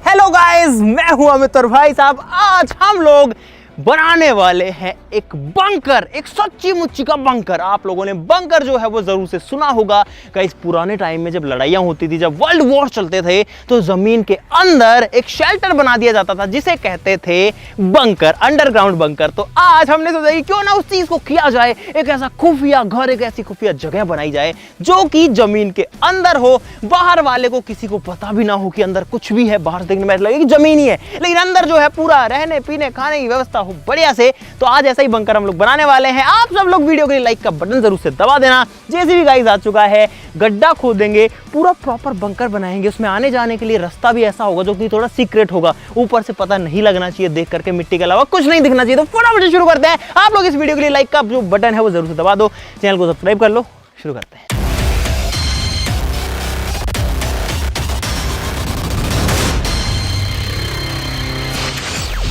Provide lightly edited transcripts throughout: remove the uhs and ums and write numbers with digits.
Hello guys, मैं हूं अमित और भाई साहब आज हम लोग बनाने वाले हैं एक बंकर, एक सच्ची मुच्ची का बंकर। आप लोगों ने बंकर जो है वो जरूर से सुना होगा। गाइस, पुराने टाइम में जब लड़ाइयां होती थी, जब वर्ल्ड वॉर चलते थे, तो जमीन के अंदर एक शेल्टर बना दिया जाता था जिसे कहते थे बंकर, अंडरग्राउंड बंकर। तो आज हमने सोचा कि क्यों ना उस चीज को किया जाए, एक ऐसा खुफिया घर, एक ऐसी खुफिया जगह बनाई जाए जो कि जमीन के अंदर हो, बाहर वाले को किसी को पता भी ना हो कि अंदर कुछ भी है। बाहर देखने में लगे कि जमीन ही है, लेकिन अंदर जो है पूरा रहने पीने खाने की व्यवस्था बढ़िया से। तो आज ऐसा ही बंकर हम लोग बनाने वाले हैं। आप सब लोग वीडियो के लिए लाइक का बटन जरूर से दबा देना। जैसे भी गाइस आ चुका है, गड्ढा खोदेंगे, पूरा प्रॉपर बंकर बनाएंगे। उसमें आने जाने के लिए रास्ता भी ऐसा होगा जो कि थोड़ा सीक्रेट होगा, ऊपर से पता नहीं लगना चाहिए, देख करके मिट्टी के अलावा कुछ नहीं दिखना चाहिए। तो फटाफट शुरू करते हैं। आप लोग इस वीडियो के लिए लाइक का जो बटन है वो जरूर से दबा दो, चैनल को सब्सक्राइब कर लो। शुरू करते हैं।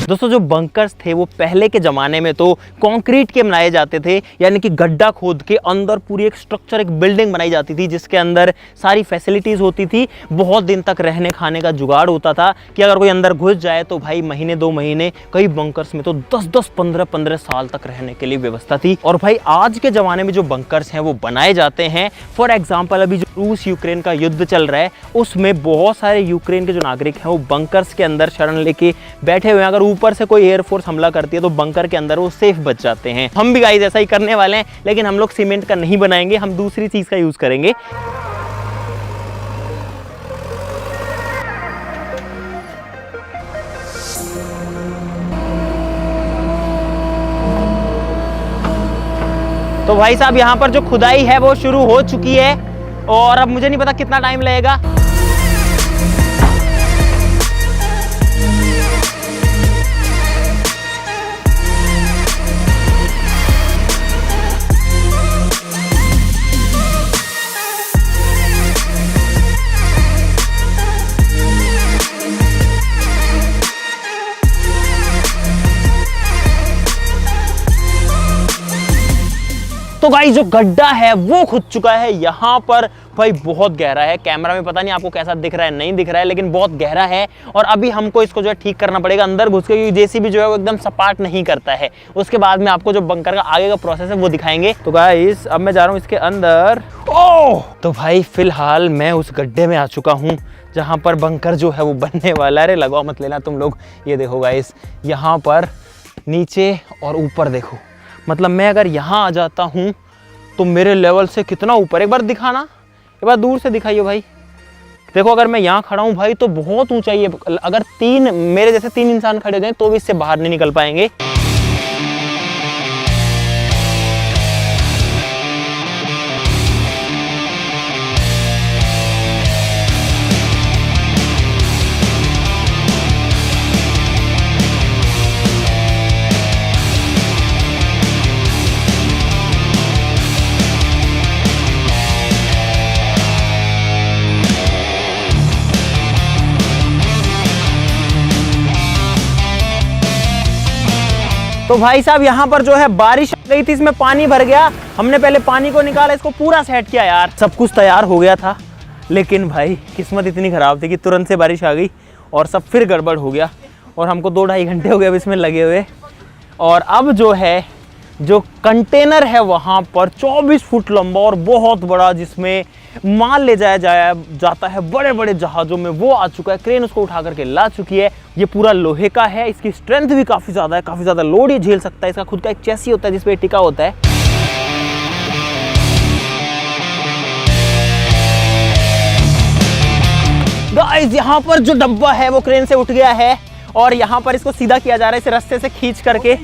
दोस्तों, जो बंकर्स थे वो पहले के ज़माने में तो कंक्रीट के बनाए जाते थे, यानी कि गड्ढा खोद के अंदर पूरी एक स्ट्रक्चर, एक बिल्डिंग बनाई जाती थी जिसके अंदर सारी फैसिलिटीज़ होती थी। बहुत दिन तक रहने खाने का जुगाड़ होता था कि अगर कोई अंदर घुस जाए तो भाई महीने 2 महीने, कई बंकर्स में तो 10-10, 15-15 साल तक रहने के लिए व्यवस्था थी। और भाई आज के ज़माने में जो बंकर्स हैं वो बनाए जाते हैं। फॉर एग्जाम्पल, अभी जो रूस यूक्रेन का युद्ध चल रहा है उसमें बहुत सारे यूक्रेन के जो नागरिक हैं वो बंकर्स के अंदर शरण लेके बैठे हुए हैं। अगर ऊपर से कोई एयरफोर्स हमला करती है तो बंकर के अंदर वो सेफ बच जाते हैं। हम भी गाइस ऐसा ही करने वाले हैं, लेकिन हम लोग सीमेंट का नहीं बनाएंगे, हम दूसरी चीज का यूज करेंगे। तो भाई साहब, यहाँ पर जो खुदाई है वो शुरू हो चुकी है और अब मुझे नहीं पता कितना टाइम लगेगा। तो गाइस, जो गड्ढा है वो खुद चुका है यहाँ पर। भाई बहुत गहरा है, कैमरा में पता नहीं आपको कैसा दिख रहा है, नहीं दिख रहा है, लेकिन बहुत गहरा है। और अभी हमको इसको जो है ठीक करना पड़ेगा अंदर घुस के, क्योंकि जेसीबी जो है वो एकदम सपाट नहीं करता है। उसके बाद में आपको जो बंकर का आगे का प्रोसेस है वो दिखाएंगे। तो गाइस, अब मैं जा रहा हूँ इसके अंदर। ओह, तो भाई फिलहाल मैं उस गड्ढे में आ चुका हूँ जहाँ पर बंकर जो है वो बनने वाला है। अरे लगाओ मत लेना तुम लोग। ये देखो गाइस, यहाँ पर नीचे और ऊपर देखो, मतलब मैं अगर यहाँ आ जाता हूँ तो मेरे लेवल से कितना ऊपर, एक बार दिखाना, एक बार दूर से दिखाइए भाई। देखो, अगर मैं यहाँ खड़ा हूँ भाई तो बहुत ऊंचाई है। अगर मेरे जैसे 3 इंसान खड़े हैं तो भी इससे बाहर नहीं निकल पाएंगे। तो भाई साहब, यहाँ पर जो है बारिश आ गई थी, इसमें पानी भर गया। हमने पहले पानी को निकाला, इसको पूरा सेट किया यार। सब कुछ तैयार हो गया था, लेकिन भाई किस्मत इतनी खराब थी कि तुरंत से बारिश आ गई और सब फिर गड़बड़ हो गया। और हमको 2-2.5 घंटे हो गए अब इसमें लगे हुए। और अब जो है, जो कंटेनर है वहाँ पर 24 फुट लंबा और बहुत बड़ा, जिसमें माल ले जाया जाता है बड़े बड़े जहाज़ों में, वो आ चुका है। क्रेन उसको उठा करके ला चुकी है। ये पूरा लोहे का है, इसकी स्ट्रेंथ भी काफ़ी ज़्यादा है, काफ़ी ज़्यादा लोड ये झेल सकता है। इसका खुद का एक चेसी होता है जिसपे टिका होता है। गाइस, यहाँ पर जो डब्बा है वो क्रेन से उठ गया है और यहाँ पर इसको सीधा किया जा रहा है, इसे रस्ते से खींच करके।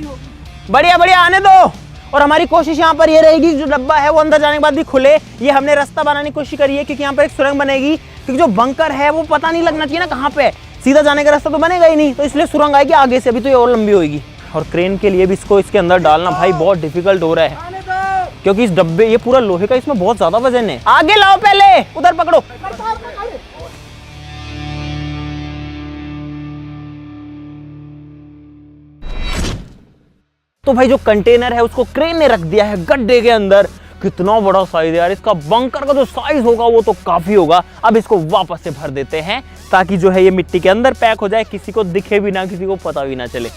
बढ़िया बढ़िया, आने दो। और हमारी कोशिश यहाँ पर ये रहेगी जो डब्बा है वो अंदर जाने के बाद भी खुले। ये हमने रास्ता बनाने की कोशिश करी है, क्योंकि यहाँ पर एक सुरंग बनेगी, क्योंकि जो बंकर है वो पता नहीं लगना चाहिए ना कहाँ पे। सीधा जाने का रास्ता तो बनेगा ही नहीं, तो इसलिए सुरंग आएगी आगे से, अभी तो ये और लंबी होगी। और क्रेन के लिए भी इसको इसके अंदर डालना भाई बहुत डिफिकल्ट हो रहा है, क्योंकि इस डब्बे, ये पूरा लोहे का, इसमें बहुत ज्यादा वजन है। आगे लाओ, पहले उधर पकड़ो। तो भाई जो कंटेनर है उसको क्रेन ने रख दिया है गड्ढे के अंदर। कितना बड़ा साइज है यार इसका। बंकर का जो साइज होगा वो तो काफी होगा। अब इसको वापस से भर देते हैं ताकि जो है ये मिट्टी के अंदर पैक हो जाए, किसी को दिखे भी ना, किसी को पता भी ना चले।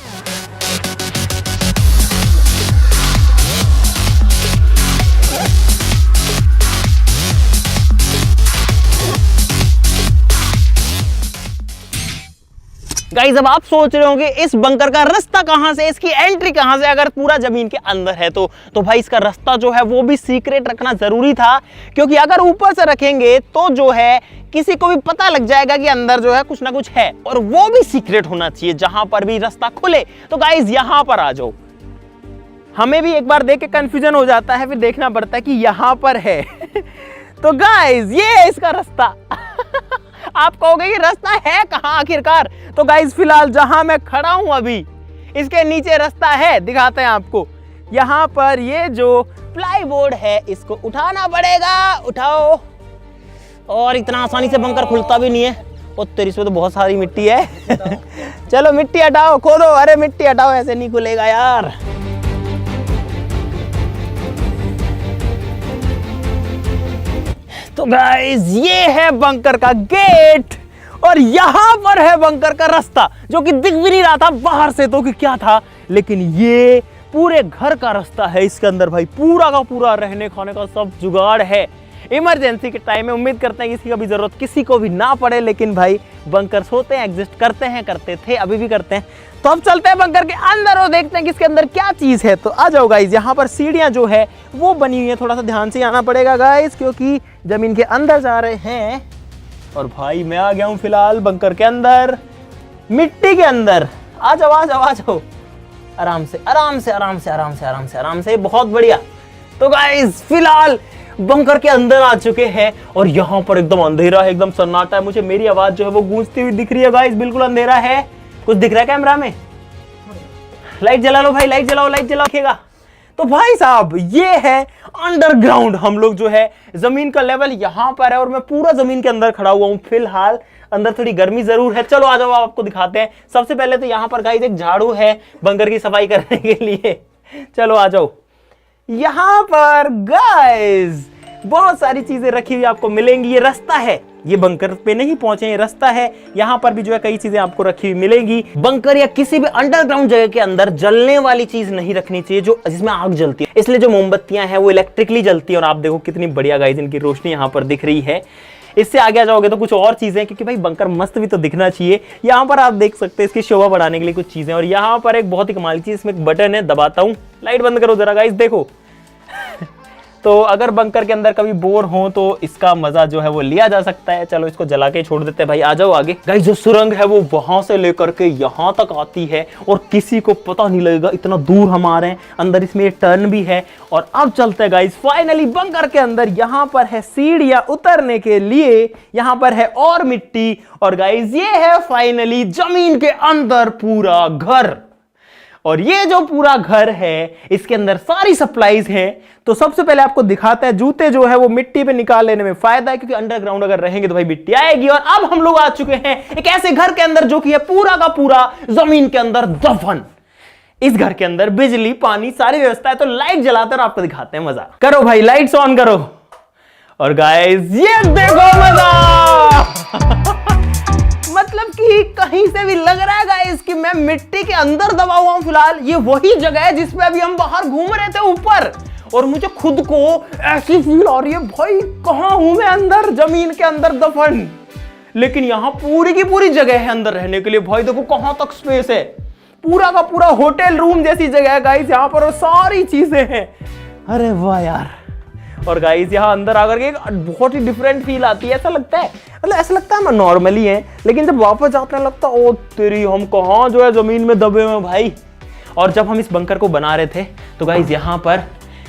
गाइस अब आप सोच रहे होंगे इस बंकर का रास्ता कहां से, इसकी एंट्री कहां से, अगर पूरा जमीन के अंदर है तो भाई इसका रास्ता जो है वो भी सीक्रेट रखना जरूरी था, क्योंकि अगर ऊपर से रखेंगे तो जो है किसी को भी पता लग जाएगा कि अंदर जो है कुछ ना कुछ है, और वो भी सीक्रेट होना चाहिए जहां पर भी रास्ता खुले। तो गाइस यहां पर आ जाओ। हमें भी एक बार देख के कंफ्यूजन हो जाता है, फिर देखना पड़ता है कि यहां पर है तो गाइस ये है इसका रास्ता आप कहोगे कि रास्ता है कहां आखिरकार, तो गाइस फिलहाल जहां मैं खड़ा हूं अभी इसके नीचे रास्ता है, दिखाते हैं आपको। यहां पर ये जो प्लाईवुड है इसको उठाना पड़ेगा, उठाओ, और इतना आसानी से बंकर खुलता भी नहीं है। और तेरी इसमें तो बहुत सारी मिट्टी है चलो मिट्टी हटाओ, खोदो, अरे मिट्टी हटाओ, ऐसे नहीं खुलेगा यार। तो गाइस ये है बंकर का गेट, और यहां पर है बंकर का रास्ता, जो कि दिख भी नहीं रहा था बाहर से तो कि क्या था, लेकिन ये पूरे घर का रास्ता है। इसके अंदर भाई पूरा का पूरा रहने खाने का सब जुगाड़ है। इमरजेंसी के टाइम में उम्मीद करते हैं किसी का भी जरूरत किसी को भी ना पड़े, लेकिन भाई बंकर्स होते हैं, एग्जिस्ट करते हैं, करते थे, अभी भी करते हैं। तो अब चलते हैं बंकर के अंदर और देखते हैं कि इसके अंदर क्या चीज है। तो आ जाओ गाइस, यहाँ पर सीढ़ियां जो है वो बनी हुई है, थोड़ा सा ध्यान से आना पड़ेगा गाइस, क्योंकि जमीन के अंदर जा रहे हैं। और भाई मैं आ गया हूँ फिलहाल बंकर के अंदर, मिट्टी के अंदर। आ जाओ आ जाओ आ जाओ, आराम से आराम से आराम से आराम से आराम से आराम से, बहुत बढ़िया। तो गाइस फिलहाल बंकर के अंदर आ चुके हैं, और यहाँ पर एकदम अंधेरा है, एकदम सन्नाटा है। मुझे मेरी आवाज जो है वो गूंजती हुई दिख रही है गाइस, बिल्कुल अंधेरा है। कुछ दिख रहा है कैमरा में? लाइट जला लो भाई, लाइट जलाओ, लाइट जलाओ। तो भाई साहब ये है अंडरग्राउंड। हम लोग जो है जमीन का लेवल यहाँ पर है, और मैं पूरा जमीन के अंदर खड़ा हुआ हूँ फिलहाल। अंदर थोड़ी गर्मी जरूर है, चलो आ जाओ आपको दिखाते हैं। सबसे पहले तो यहाँ पर गाइस एक झाड़ू है बंकर की सफाई करने के लिए, चलो आ जाओ। यहाँ पर गाइस बहुत सारी चीजें रखी हुई आपको मिलेंगी। ये रास्ता है, ये बंकर पे नहीं पहुंचे, ये रास्ता है। यहाँ पर भी जो है कई चीजें आपको रखी हुई मिलेंगी। बंकर या किसी भी अंडरग्राउंड जगह के अंदर जलने वाली चीज नहीं रखनी चाहिए जो जिसमें आग जलती है, इसलिए जो मोमबत्तियां हैं वो इलेक्ट्रिकली जलती है। और आप देखो कितनी बढ़िया गाइस इनकी रोशनी यहाँ पर दिख रही है। इससे आगे जाओगे तो कुछ और चीजें, क्योंकि भाई बंकर मस्त भी तो दिखना चाहिए। यहाँ पर आप देख सकते हैं इसकी शोभा बढ़ाने के लिए कुछ चीजें। और यहाँ पर एक बहुत ही कमाल चीज, इसमें एक बटन है, दबाता हूँ, लाइट बंद करो जरा गाइस, देखो तो अगर बंकर के अंदर कभी बोर हो तो इसका मजा जो है वो लिया जा सकता है। चलो इसको जला के छोड़ देते हैं भाई, आ जाओ आगे। गाइस जो सुरंग है वो वहां से लेकर के यहाँ तक आती है, और किसी को पता नहीं लगेगा, इतना दूर हम आ रहे हैं। अंदर इसमें टर्न भी है। और अब चलते हैं गाइस फाइनली बंकर के अंदर। यहाँ पर है सीढ़ियां उतरने के लिए, यहाँ पर है और मिट्टी, और गाइस ये है फाइनली जमीन के अंदर पूरा घर। और ये जो पूरा घर है इसके अंदर सारी सप्लाईज हैं। तो सबसे पहले आपको दिखाता है, जूते जो है वो मिट्टी पे निकाल लेने में फायदा है, क्योंकि अंडरग्राउंड अगर रहेंगे तो भाई मिट्टी आएगी। और अब हम लोग आ चुके हैं एक ऐसे घर के अंदर जो कि है पूरा का पूरा जमीन के अंदर दफन। इस घर के अंदर बिजली पानी सारी व्यवस्था है। तो लाइट जलाते और आपको दिखाते हैं मजा। करो भाई लाइट्स ऑन करो, और गाइस ये देखो मजा मतलब कि कहीं से भी लग रहा है गाइस कि मैं मिट्टी के अंदर दबा हुआ हूं। फिलहाल ये वही जगह है जिसपे अभी हम बाहर घूम रहे थे ऊपर, और मुझे खुद को ऐसी फील आ रही है भाई कहां हूं मैं, अंदर जमीन के अंदर दफन। लेकिन यहां पूरी की पूरी जगह है अंदर रहने के लिए। भाई देखो कहां तक स्पेस है, पूरा का पूरा होटल रूम जैसी जगह है गाइस यहाँ पर, और सारी चीजें हैं। अरे वाह यार। और गाइस यहाँ अंदर आकर के बहुत ही डिफरेंट फील आती है। ऐसा लगता है, मतलब ऐसा लगता है हम नॉर्मली हैं, लेकिन जब वापस जाते हैं लगता है ओ तेरी हम कहाँ जो है जमीन में दबे हुए भाई। और जब हम इस बंकर को बना रहे थे तो गाइस यहाँ पर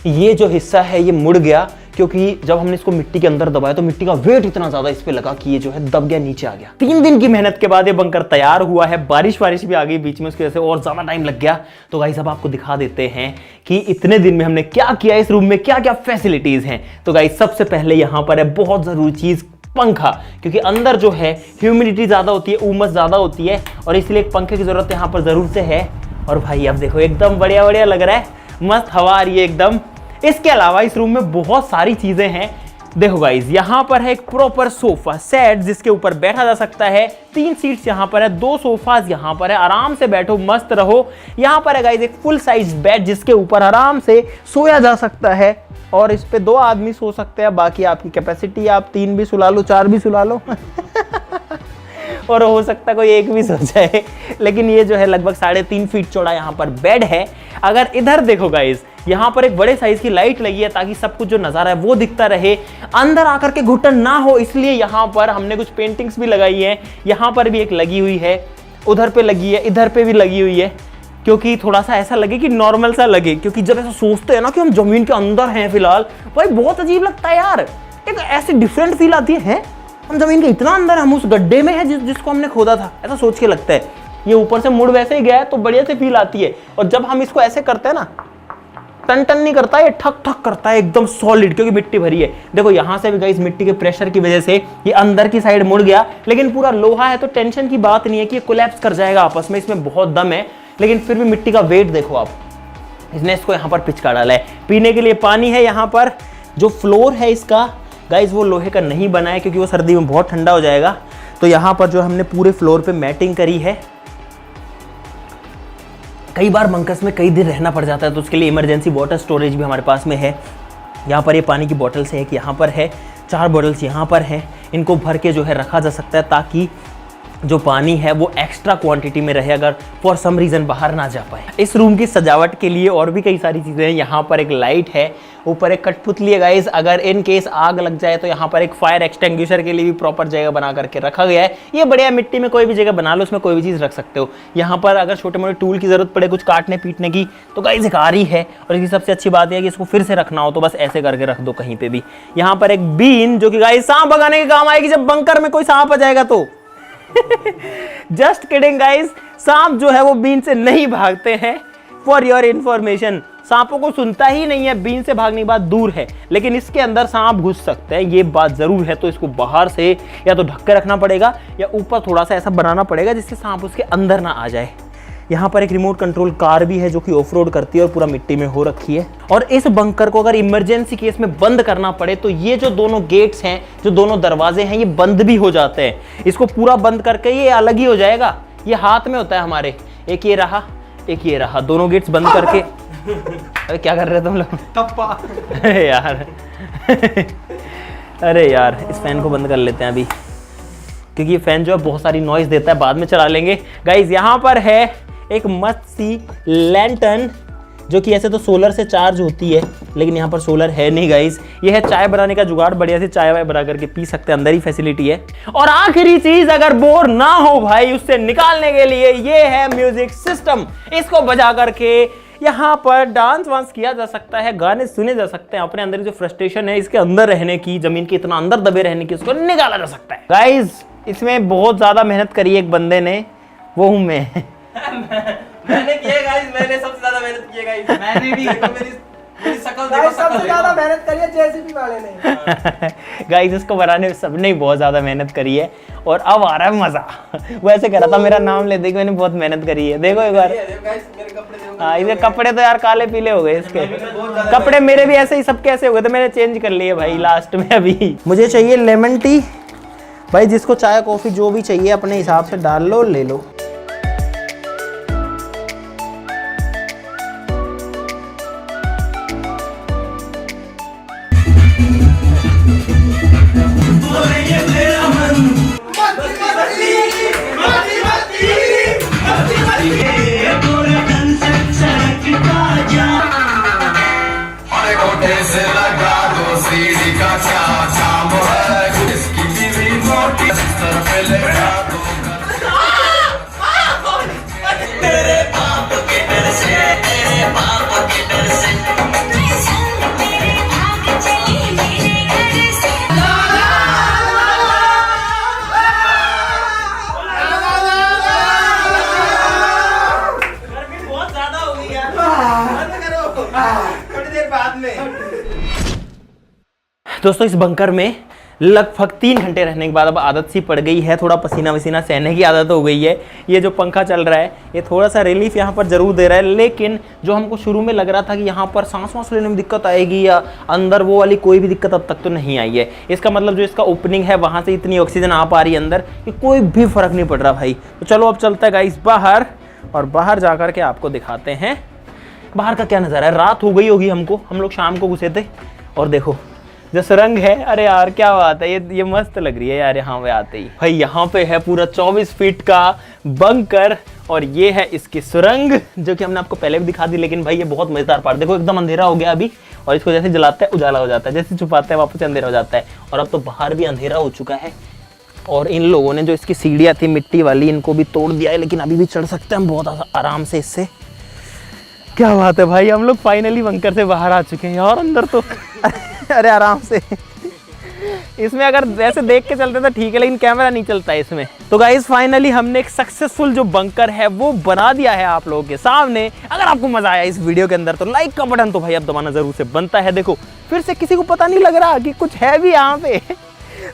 ये जो हिस्सा है ये मुड़ गया, क्योंकि जब हमने इसको मिट्टी के अंदर दबाया तो मिट्टी का वेट इतना ज्यादा इस पे लगा कि ये जो है दब गया, नीचे आ गया। 3 दिन की मेहनत के बाद ये बंकर तैयार हुआ है। बारिश भी आ गई बीच में, उसकी वजह से और ज्यादा टाइम लग गया। तो गाइस अब आपको दिखा देते हैं कि इतने दिन में हमने क्या किया, इस रूम में क्या क्या फैसिलिटीज हैं। तो गाइस सबसे पहले यहाँ पर है बहुत जरूरी चीज, पंखा, क्योंकि अंदर जो है ह्यूमिडिटी ज्यादा होती है, उमस ज्यादा होती है, और इसलिए एक पंखे की जरूरत यहाँ पर जरूर से है। और भाई अब देखो एकदम बढ़िया लग रहा है, मस्त हवा आ रही है एकदम। इसके अलावा इस रूम में बहुत सारी चीजें हैं देखो गाइस, यहाँ पर है एक प्रॉपर सोफा सेट जिसके ऊपर बैठा जा सकता है। 3 सीट्स यहाँ पर है, 2 सोफाज यहाँ पर है, आराम से बैठो मस्त रहो। यहाँ पर है गाइस एक फुल साइज बेड जिसके ऊपर आराम से सोया जा सकता है और इस पे 2 आदमी सो सकते हैं। बाकी आपकी कैपेसिटी, आप 3 भी सुला लो, 4 भी सुला लो और हो सकता है कोई एक भी सो जाए। लेकिन ये जो है लगभग 3.5 फीट चौड़ा यहाँ पर बेड है। अगर इधर देखो गाइस, यहाँ पर एक बड़े साइज की लाइट लगी है ताकि सब कुछ जो नजारा है वो दिखता रहे, अंदर आकर के घुटन ना हो, इसलिए यहाँ पर हमने कुछ पेंटिंग्स भी लगाई है। यहाँ पर भी एक लगी हुई है, उधर पे लगी है, इधर पे भी लगी हुई है, क्योंकि थोड़ा सा ऐसा लगे कि नॉर्मल सा लगे। क्योंकि जब ऐसा सोचते हैं ना कि हम जमीन के अंदर हैं फिलहाल, भाई बहुत अजीब लगता है यार। एक ऐसी डिफरेंट फील आती है, हम जमीन के इतना अंदर, हम उस गड्ढे में हैं जिसको हमने खोदा था, ऐसा सोच के लगता है। ये ऊपर से मुड़ वैसे ही गया है तो बढ़िया से फील आती है। और जब हम इसको ऐसे करते हैं ना, टन टन नहीं करता, ये ठक ठक करता है एकदम सॉलिड, क्योंकि मिट्टी भरी है। देखो यहाँ से भी गाइस मिट्टी के प्रेशर की वजह से ये अंदर की साइड मुड़ गया, लेकिन पूरा लोहा है तो टेंशन की बात नहीं है कि ये कोलैप्स कर जाएगा आपस में, इसमें बहुत दम है। लेकिन फिर भी मिट्टी का वेट देखो आप, इसने इसको यहाँ पर पिचका डाला है। पीने के लिए पानी है यहाँ पर। जो फ्लोर है इसका गाइस वो लोहे का नहीं बना है क्योंकि वो सर्दी में बहुत ठंडा हो जाएगा। तो यहाँ पर जो हमने पूरे फ्लोर पे मैटिंग करी है। कई बार बंकर्स में कई दिन रहना पड़ जाता है तो उसके लिए इमरजेंसी वाटर स्टोरेज भी हमारे पास में है। यहाँ पर ये पानी की बॉटल्स है, एक यहाँ पर है, 4 बॉटल्स यहाँ पर हैं। इनको भर के जो है रखा जा सकता है ताकि जो पानी है वो एक्स्ट्रा क्वांटिटी में रहे, अगर फॉर सम रीज़न बाहर ना जा पाए। इस रूम की सजावट के लिए और भी कई सारी चीज़ें हैं। यहाँ पर एक लाइट है, ऊपर एक कठपुतली है गाइस, अगर इन केस आग लग जाए तो यहाँ पर एक फायर एक्सटिंग्विशर के लिए भी प्रॉपर जगह बना करके रखा गया है। ये बढ़िया, मिट्टी में कोई भी जगह बना लो, उसमें कोई भी चीज़ रख सकते हो। यहाँ पर अगर छोटे मोटे टूल की जरूरत पड़े कुछ काटने पीटने की तो गाइस एक आरी है। और इसकी सबसे अच्छी बात है कि इसको फिर से रखना हो तो बस ऐसे करके रख दो कहीं पे भी। यहाँ पर एक बीन जो कि गाइस सांप भगाने के काम आएगी जब बंकर में कोई सांप आ जाएगा तो। जस्ट किडिंग गाइस, सांप जो है वो बीन से नहीं भागते हैं, फॉर योर इंफॉर्मेशन। सांपों को सुनता ही नहीं है, बीन से भागने की बात दूर है, लेकिन इसके अंदर सांप घुस सकते हैं, ये बात जरूर है। तो इसको बाहर से या तो ढक के रखना पड़ेगा या ऊपर थोड़ा सा ऐसा बनाना पड़ेगा जिससे सांप उसके अंदर ना आ जाए। यहाँ पर एक रिमोट कंट्रोल कार भी है जो कि ऑफ रोड करती है और पूरा मिट्टी में हो रखी है। और इस बंकर को अगर इमरजेंसी केस में बंद करना पड़े तो ये जो दोनों गेट्स हैं, जो दोनों दरवाजे हैं, ये बंद भी हो जाते हैं। इसको पूरा बंद करके ये अलग ही हो जाएगा। ये हाथ में होता है हमारे, एक ये रहा, एक ये रहा, दोनों गेट्स बंद करके। अरे क्या कर रहे हो तुम लोग? टप्पा। अरे यार अरे यार, इस फैन को बंद कर लेते हैं अभी, क्योंकि ये फैन जो है बहुत सारी नॉइज देता है, बाद में चला लेंगे। गाइज यहाँ पर है एक मस्त सी लैंटर्न जो कि ऐसे तो सोलर से चार्ज होती है, लेकिन यहाँ पर सोलर है नहीं गाइस। ये है चाय बनाने का जुगाड़, बढ़िया से चाय वाय बना करके पी सकते हैं, अंदर ही फैसिलिटी है। और आखिरी चीज, अगर बोर ना हो भाई उससे निकालने के लिए, ये है म्यूजिक सिस्टम। इसको बजा करके यहाँ पर डांस वांस किया जा सकता है, गाने सुने जा सकते हैं, अपने अंदर जो फ्रस्ट्रेशन है इसके अंदर रहने की, जमीन के इतना अंदर दबे रहने की, उसको निकाला जा सकता है। गाइज इसमें बहुत ज्यादा मेहनत करी है एक बंदे ने, वो हूं मैं। मैंने किया गाइस, मैंने सबसे ज्यादा मेहनत की है गाइस। मैंने भी देखो मेरी शक्ल देखो, सबसे ज्यादा मेहनत करी है जेसीबी वाले ने। गाइस इसको बनाने में सबने बहुत ज्यादा मेहनत करी है और अब आ रहा है मजा। वो ऐसे कह रहा था मेरा नाम ले दे कि मैंने बहुत मेहनत करी है। देखो एक बार, हाँ इसके कपड़े तो यार काले पीले हो गए इसके कपड़े, मेरे भी ऐसे ही सबके ऐसे हो गए थे, मैंने चेंज कर लिए भाई लास्ट में। अभी मुझे चाहिए लेमन टी भाई, जिसको चाय कॉफी जो भी चाहिए अपने हिसाब से डाल लो, ले लो। दोस्तों इस बंकर में लगभग 3 घंटे रहने के बाद अब आदत सी पड़ गई है, थोड़ा पसीना वसीना सहने की आदत हो गई है। ये जो पंखा चल रहा है ये थोड़ा सा रिलीफ यहाँ पर ज़रूर दे रहा है, लेकिन जो हमको शुरू में लग रहा था कि यहाँ पर सांस वांस लेने में दिक्कत आएगी या अंदर, वो वाली कोई भी दिक्कत अब तक तो नहीं आई है। इसका मतलब जो इसका ओपनिंग है वहाँ से इतनी ऑक्सीजन आ पा रही है अंदर कि कोई भी फ़र्क नहीं पड़ रहा भाई। तो चलो अब चलता है गाइस बाहर, और बाहर जा कर के आपको दिखाते हैं बाहर का क्या नज़ारा है। रात हो गई होगी हमको, हम लोग शाम को घुसे थे, और देखो जो सुरंग है, अरे यार क्या बात है, ये मस्त लग रही है यार यहाँ पे आते ही। भाई यहाँ पे है पूरा 24 फीट का बंकर, और ये है इसकी सुरंग जो कि हमने आपको पहले भी दिखा दी। लेकिन भाई ये बहुत मजेदार पार्ट, देखो एकदम अंधेरा हो गया अभी, और इसको जैसे जलाते हैं उजाला हो जाता है, जैसे छुपाते हैं वापस अंधेरा हो जाता है। और अब तो बाहर भी अंधेरा हो चुका है, और इन लोगों ने जो इसकी सीढ़ियाँ थी मिट्टी वाली, इनको भी तोड़ दिया है, लेकिन अभी भी चढ़ सकते हैं हम बहुत आराम से इससे। क्या बात है भाई, हम लोग फाइनली बंकर से बाहर आ चुके हैं यार। अंदर तो अरे आराम से, इसमें अगर वैसे देख के चलते तो ठीक है, लेकिन कैमरा नहीं चलता है इसमें। तो गाइस फाइनली हमने एक सक्सेसफुल जो बंकर है वो बना दिया है आप लोगों के सामने। अगर आपको मजा आया इस वीडियो के अंदर तो लाइक का बटन तो भाई अब दबाना जरूर से बनता है। देखो फिर से किसी को पता नहीं लग रहा कि कुछ है भी यहाँ पे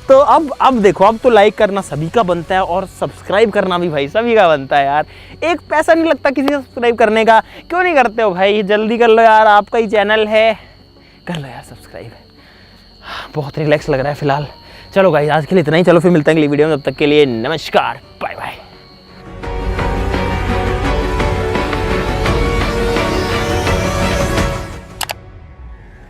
तो अब देखो, अब तो लाइक करना सभी का बनता है, और सब्सक्राइब करना भी भाई सभी का बनता है यार। एक पैसा नहीं लगता किसी से सब्सक्राइब करने का, क्यों नहीं करते हो भाई, जल्दी कर लो यार, आपका ही चैनल है, कर लो यार सब्सक्राइब। बहुत रिलैक्स लग रहा है फिलहाल। चलो गाइस आज के लिए इतना ही, चलो फिर मिलते हैं अगली वीडियो में, तब तक के लिए नमस्कार, बाय बाय।